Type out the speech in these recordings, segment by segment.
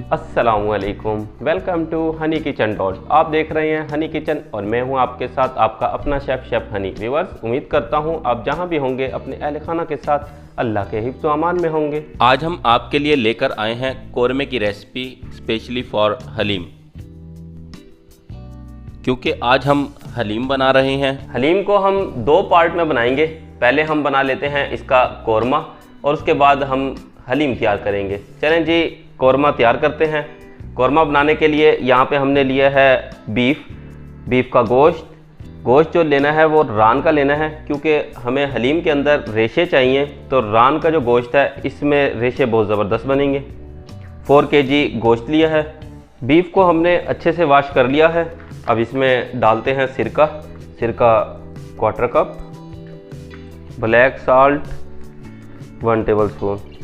अस्सलामुअलैकुम, welcome to Honey Kitchen dot. आप देख रहे हैं हनी किचन और मैं हूं आपके साथ आपका अपना शेफ़ हनी। व्यूअर्स, उम्मीद करता हूं आप जहां भी होंगे अपने अहल खाना के साथ अल्लाह के हिफ्ज़ व अमान में होंगे। आज हम आपके लिए लेकर आए हैं कोरमे की रेसिपी स्पेशली फॉर हलीम, क्योंकि आज हम हलीम बना रहे हैं। हलीम को हम दो पार्ट में बनाएंगे। पहले हम बना लेते हैं इसका कोरमा और उसके बाद हम हलीम तैयार करेंगे। चलें जी, कोरमा तैयार करते हैं। कोरमा बनाने के लिए यहाँ पे हमने लिया है बीफ का गोश्त जो लेना है वो रान का लेना है, क्योंकि हमें हलीम के अंदर रेशे चाहिए। तो रान का जो गोश्त है इसमें रेशे बहुत ज़बरदस्त बनेंगे। 4 kg गोश्त लिया है। बीफ को हमने अच्छे से वॉश कर लिया है। अब इसमें डालते हैं सिरका 1/4 कप, ब्लैक साल्ट 1 टेबलस्पून।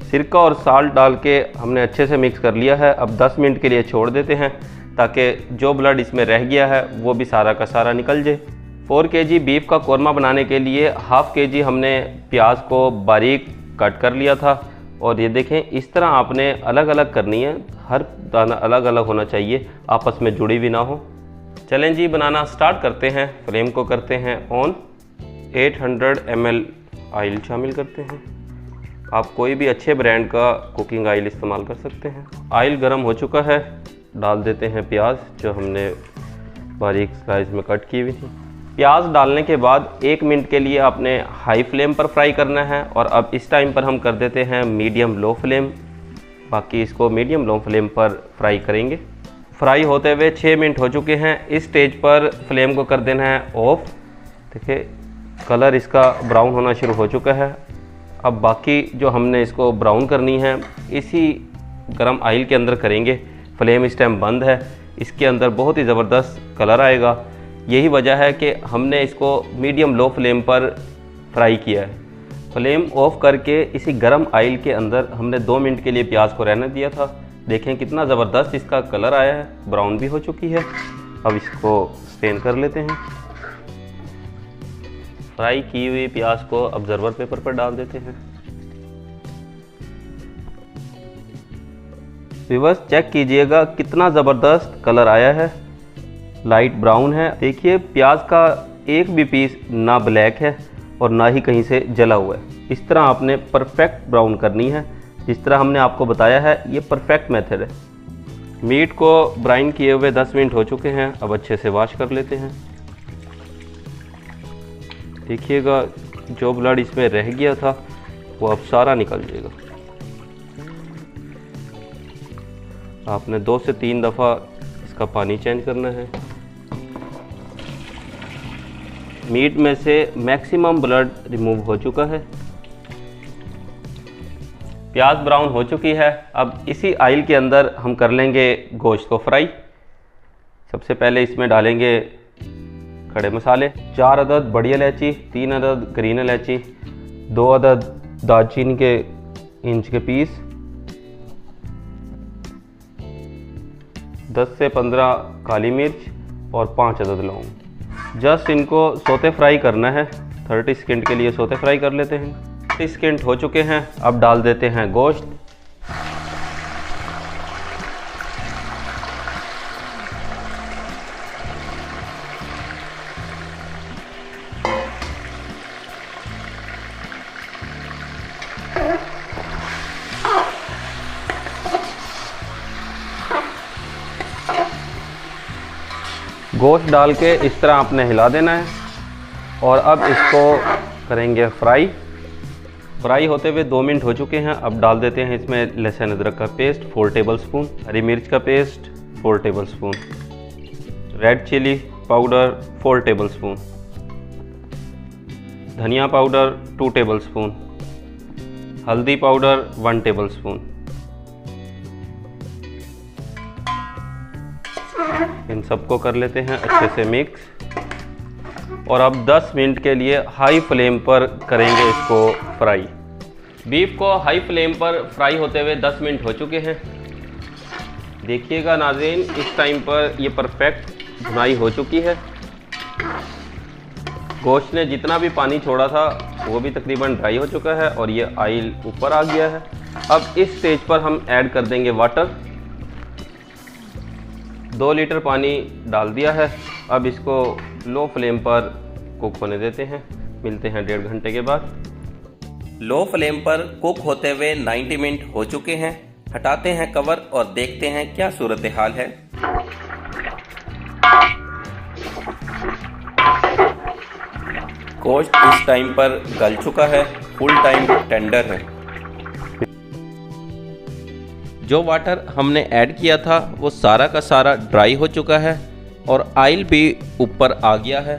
सिरका और साल्ट डाल के हमने अच्छे से मिक्स कर लिया है। अब 10 मिनट के लिए छोड़ देते हैं ताकि जो ब्लड इसमें रह गया है वो भी सारा का सारा निकल जाए। 4 kg बीफ का कोरमा बनाने के लिए 1/2 kg हमने प्याज को बारीक कट कर लिया था। और ये देखें, इस तरह आपने अलग अलग करनी है, हर दाना अलग अलग होना चाहिए, आपस में जुड़ी भी ना हो। चलें जी, बनाना स्टार्ट करते हैं। फ्लेम को करते हैं ऑन। 800 ml ऑयल शामिल करते हैं। आप कोई भी अच्छे ब्रांड का कुकिंग ऑयल इस्तेमाल कर सकते हैं। ऑयल गर्म हो चुका है, डाल देते हैं प्याज जो हमने बारीक स्लाइस में कट की हुई थी। प्याज डालने के बाद 1 मिनट के लिए आपने हाई फ्लेम पर फ्राई करना है। और अब इस टाइम पर हम कर देते हैं मीडियम लो फ्लेम। बाकी इसको मीडियम लो फ्लेम पर फ्राई करेंगे। फ्राई होते हुए 6 मिनट हो चुके हैं। इस स्टेज पर फ्लेम को कर देना है ऑफ। देखिए, कलर इसका ब्राउन होना शुरू हो चुका है। अब बाकी जो हमने इसको ब्राउन करनी है इसी गरम ऑयल के अंदर करेंगे। फ्लेम इस टाइम बंद है। इसके अंदर बहुत ही ज़बरदस्त कलर आएगा। यही वजह है कि हमने इसको मीडियम लो फ्लेम पर फ्राई किया है। फ्लेम ऑफ करके इसी गरम ऑयल के अंदर हमने 2 मिनट के लिए प्याज को रहने दिया था। देखें कितना ज़बरदस्त इसका कलर आया है, ब्राउन भी हो चुकी है। अब इसको स्ट्रेन कर लेते हैं। फ्राई की हुई प्याज को ऑब्जर्वर पेपर पर डाल देते हैं। व्यूअर्स, चेक कीजिएगा कितना ज़बरदस्त कलर आया है, लाइट ब्राउन है। देखिए, प्याज का एक भी पीस ना ब्लैक है और ना ही कहीं से जला हुआ है। इस तरह आपने परफेक्ट ब्राउन करनी है, जिस तरह हमने आपको बताया है। ये परफेक्ट मेथड है। मीट को ब्राउन किए हुए 10 मिनट हो चुके हैं। अब अच्छे से वॉश कर लेते हैं। देखिएगा, जो ब्लड इसमें रह गया था वो अब सारा निकल जाएगा। आपने 2 से 3 दफ़ा इसका पानी चेंज करना है। मीट में से मैक्सिमम ब्लड रिमूव हो चुका है। प्याज ब्राउन हो चुकी है। अब इसी ऑयल के अंदर हम कर लेंगे गोश्त को फ्राई। सबसे पहले इसमें डालेंगे खड़े मसाले, 4 अदद बड़ी इलायची, 3 अदद ग्रीन इलायची, 2 अदद दालचीनी के इंच के पीस, 10 से 15 काली मिर्च और 5 अदद लौंग। जस्ट इनको सोते फ्राई करना है। 30 सेकंड के लिए सोते फ्राई कर लेते हैं। 30 सेकंड हो चुके हैं। अब डाल देते हैं गोश्त। गोश्त डाल के इस तरह आपने हिला देना है। और अब इसको करेंगे फ्राई होते हुए 2 मिनट हो चुके हैं। अब डाल देते हैं इसमें लहसुन अदरक का पेस्ट 4 टेबलस्पून, हरी मिर्च का paste 4 tablespoon, red chilli powder 4 tablespoon, धनिया पाउडर 2 टेबलस्पून, हल्दी पाउडर 1 टेबलस्पून। इन सबको कर लेते हैं अच्छे से मिक्स। और अब 10 मिनट के लिए हाई फ्लेम पर करेंगे इसको फ्राई। बीफ को हाई फ्लेम पर फ्राई होते हुए 10 मिनट हो चुके हैं। देखिएगा नाज़रीन, इस टाइम पर ये परफेक्ट भुनाई हो चुकी है। गोश्त ने जितना भी पानी छोड़ा था वो भी तकरीबन ड्राई हो चुका है और ये ऑयल ऊपर आ गया है। अब इस स्टेज पर हम ऐड कर देंगे वाटर। 2 लीटर पानी डाल दिया है। अब इसको लो फ्लेम पर कुक होने देते हैं। मिलते हैं 1.5 घंटे के बाद। लो फ्लेम पर कुक होते हुए 90 मिनट हो चुके हैं। हटाते हैं कवर और देखते हैं क्या सूरत हाल है। गोश्त इस टाइम पर गल चुका है, फुल टाइम टेंडर है। जो वाटर हमने ऐड किया था वो सारा का सारा ड्राई हो चुका है और ऑयल भी ऊपर आ गया है।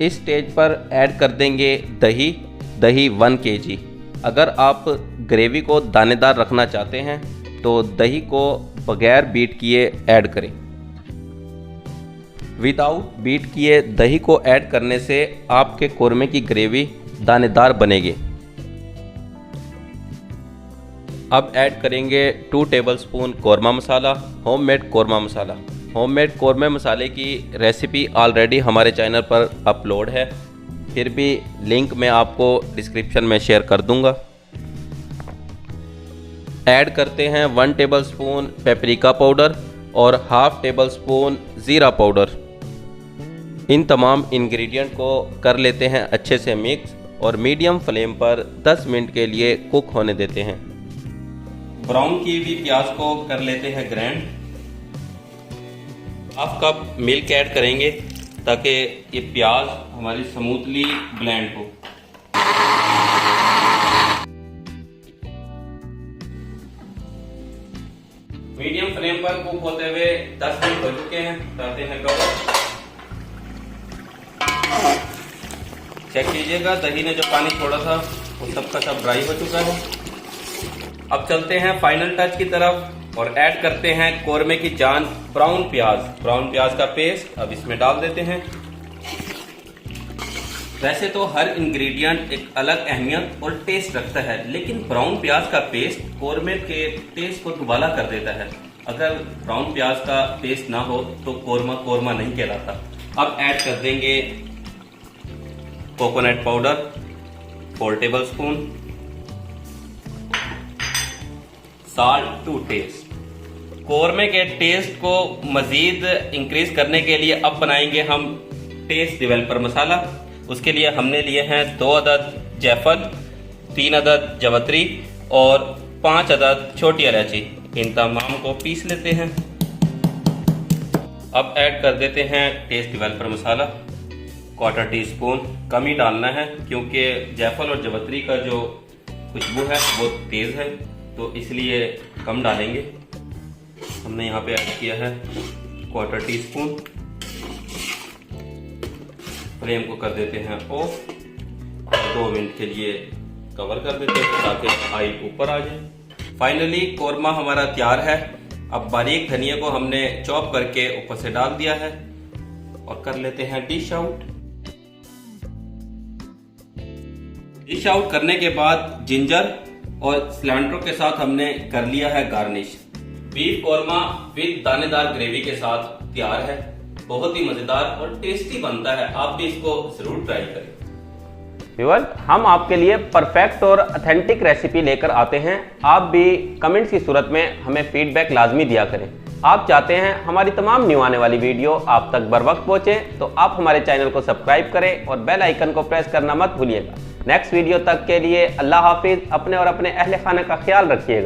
इस स्टेज पर ऐड कर देंगे दही 1 kg। अगर आप ग्रेवी को दानेदार रखना चाहते हैं तो दही को बगैर बीट किए ऐड करें। विदाउट बीट किए दही को ऐड करने से आपके कोरमे की ग्रेवी दानेदार बनेगी। अब ऐड करेंगे 2 टेबलस्पून कोरमा मसाला, होममेड कोरमा मसाला। होममेड कोरमे मसाले की रेसिपी ऑलरेडी हमारे चैनल पर अपलोड है, फिर भी लिंक मैं आपको डिस्क्रिप्शन में शेयर कर दूंगा। ऐड करते हैं 1 टेबलस्पून पेपरिका पाउडर और हाफ टेबलस्पून ज़ीरा पाउडर। इन तमाम इंग्रेडिएंट को कर लेते हैं अच्छे से मिक्स और मीडियम फ्लेम पर 10 मिनट के लिए कुक होने देते हैं। ब्राउन की हुई प्याज को कर लेते हैं grind. Half cup milk add करेंगे ताकि ये प्याज हमारी स्मूथली ब्लेंड हो। मीडियम फ्लेम पर कुक होते हुए 10 मिनट हो चुके हैं। डालते हैं कवर। चेक कीजिएगा दही ने जो पानी छोड़ा था वो सब का सब ड्राई हो चुका है। अब चलते हैं फाइनल टच की तरफ और ऐड करते हैं कोरमे की जान ब्राउन प्याज का पेस्ट। अब इसमें डाल देते हैं। वैसे तो हर इंग्रेडिएंट एक अलग अहमियत और टेस्ट रखता है, लेकिन ब्राउन प्याज का पेस्ट कोरमे के टेस्ट को दुबाला कर देता है। अगर ब्राउन प्याज का पेस्ट ना हो तो कोरमा नहीं कहलाता। अब ऐड कर देंगे coconut powder 4 tablespoon, salt to taste. कोरमे के टेस्ट को मजीद इंक्रीज करने के लिए अब बनाएंगे हम टेस्ट डेवलपर मसाला। उसके लिए हमने लिए हैं 2 अदद जायफल, 3 अदद जवत्री और 5 अदद छोटी इलायची। इन तमाम को पीस लेते हैं। अब ऐड कर देते हैं टेस्ट डेवलपर मसाला 1/4 टीस्पून। कम ही डालना है क्योंकि जायफल और जवत्री का जो खुशबू है वो तेज है, तो इसलिए कम डालेंगे। हमने यहाँ पे ऐड किया है 1/4 टीस्पून। फ्लेम को कर देते हैं ऑफ और 2 मिनट के लिए कवर कर देते हैं ताकि ऑयल ऊपर आ जाए। फाइनली कोरमा हमारा तैयार है। अब बारीक धनिया को हमने चॉप करके ऊपर से डाल दिया है और कर लेते हैं डिश आउट। डिश आउट करने के बाद जिंजर और सिलेंडर के साथ हमने कर लिया है गार्निश। बीफ कोरमा विद दानेदार ग्रेवी के साथ तैयार है। बहुत ही मजेदार और टेस्टी बनता है। आप भी इसको जरूर ट्राई करें। व्यूअर्स, हम आपके लिए परफेक्ट और ऑथेंटिक रेसिपी लेकर आते हैं। आप भी कमेंट्स की सूरत में हमें फीडबैक लाजमी दिया करें। आप चाहते हैं हमारी तमाम न्यू आने वाली वीडियो आप तक बर वक्त पहुंचे तो आप हमारे चैनल को सब्सक्राइब करें और बेल आइकन को प्रेस करना मत भूलिएगा। नेक्स्ट वीडियो तक के लिए अल्लाह हाफिज। अपने और अपने अहले खाना का ख्याल रखिएगा।